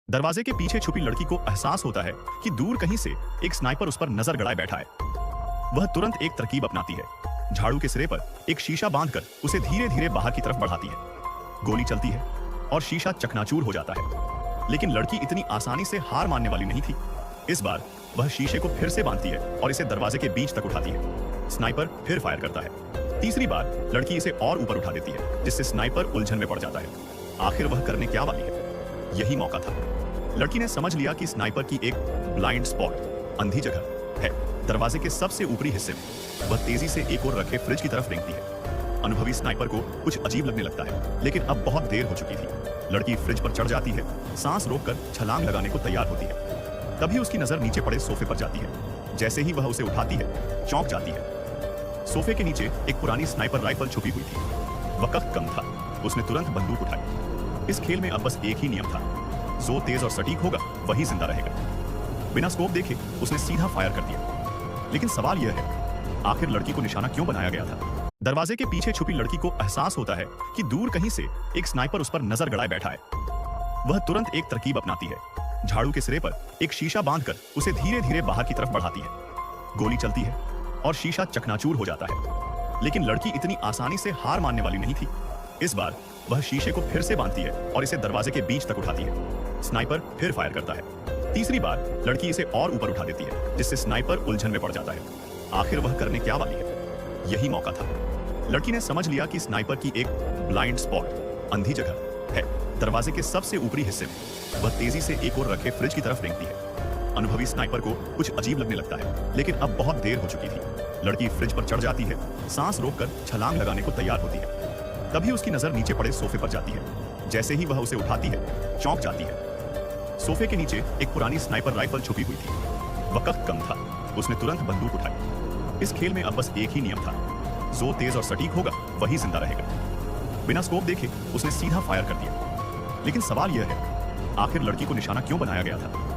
दरवाजे के पीछे छुपी लड़की को एहसास होता है कि दूर कहीं से एक स्नाइपर उस पर नजर गड़ाए बैठा है। वह तुरंत एक तरकीब अपनाती है। झाड़ू के सिरे पर एक शीशा बांधकर उसे धीरे धीरे बाहर की तरफ बढ़ाती है। गोली चलती है और शीशा चकनाचूर हो जाता है। लेकिन लड़की इतनी आसानी से हार मानने वाली नहीं थी। इस बार वह शीशे को फिर से बांधती है और इसे दरवाजे के बीच तक उठाती है। स्नाइपर फिर फायर करता है। तीसरी बार लड़की इसे और ऊपर उठा देती है, जिससे स्नाइपर उलझन में पड़ जाता है। आखिर वह करने क्या वाली है? यही मौका था। लड़की ने समझ लिया कि स्नाइपर की एक ब्लाइंड स्पॉट, अंधी जगह है दरवाजे के सबसे ऊपरी हिस्से में। वह तेजी से एक और रखे फ्रिज की तरफ रेंगती है। अनुभवी स्नाइपर को कुछ अजीब लगने लगता है, लेकिन अब बहुत देर हो चुकी थी। लड़की फ्रिज पर चढ़ जाती है, सांस रोककर छलांग लगाने को तैयार होती है। तभी उसकी नजर नीचे पड़े सोफे पर जाती है। जैसे ही वह उसे उठाती है, चौंक जाती है। सोफे के नीचे एक पुरानी स्नाइपर राइफल छुपी हुई थी। वक्त कम था, उसने तुरंत बंदूक उठाई। इस खेल में अब बस एक ही नियम था, जो तेज और सटीक होगा वही जिंदा रहेगा। बिना स्कोप देखे उसने सीधा फायर कर दिया। लेकिन सवाल यह है, आखिर लड़की को निशाना क्यों बनाया गया था? दरवाजे के पीछे छुपी लड़की को एहसास होता है कि दूर कहीं से एक स्नाइपर उस पर नजर गड़ाए बैठा है। वह तुरंत एक तरकीब अपनाती है। झाड़ू के सिरे पर एक शीशा बांधकर उसे धीरे धीरे बाहर की तरफ बढ़ाती है। गोली चलती है और शीशा चकनाचूर हो जाता है। लेकिन लड़की इतनी आसानी से हार मानने वाली नहीं थी। इस बार वह शीशे को फिर से बांधती है और इसे दरवाजे के बीच तक उठाती है। स्नाइपर फिर फायर करता है। तीसरी बार लड़की इसे और ऊपर उठा देती है, जिससे स्नाइपर उलझन में पड़ जाता है। आखिर वह करने क्या वाली है? यही मौका था। लड़की ने समझ लिया कि स्नाइपर की एक ब्लाइंड स्पॉट, अंधी जगह है दरवाजे के सबसे ऊपरी हिस्से में। वह तेजी से एक और रखे फ्रिज की तरफ रेंगती है। अनुभवी स्नाइपर को कुछ अजीब लगने लगता है, लेकिन अब बहुत देर हो चुकी थी। लड़की फ्रिज पर चढ़ जाती है, सांस रोककर छलांग लगाने को तैयार होती है। तभी उसकी नजर नीचे पड़े सोफे पर जाती है। जैसे ही वह उसे उठाती है, चौंक जाती है। सोफे के नीचे एक पुरानी स्नाइपर राइफल छुपी हुई थी। वक्त कम था, उसने तुरंत बंदूक उठाई। इस खेल में अब बस एक ही नियम था, जो तेज और सटीक होगा वही जिंदा रहेगा। बिना स्कोप देखे उसने सीधा फायर कर दिया। लेकिन सवाल यह है, आखिर लड़की को निशाना क्यों बनाया गया था?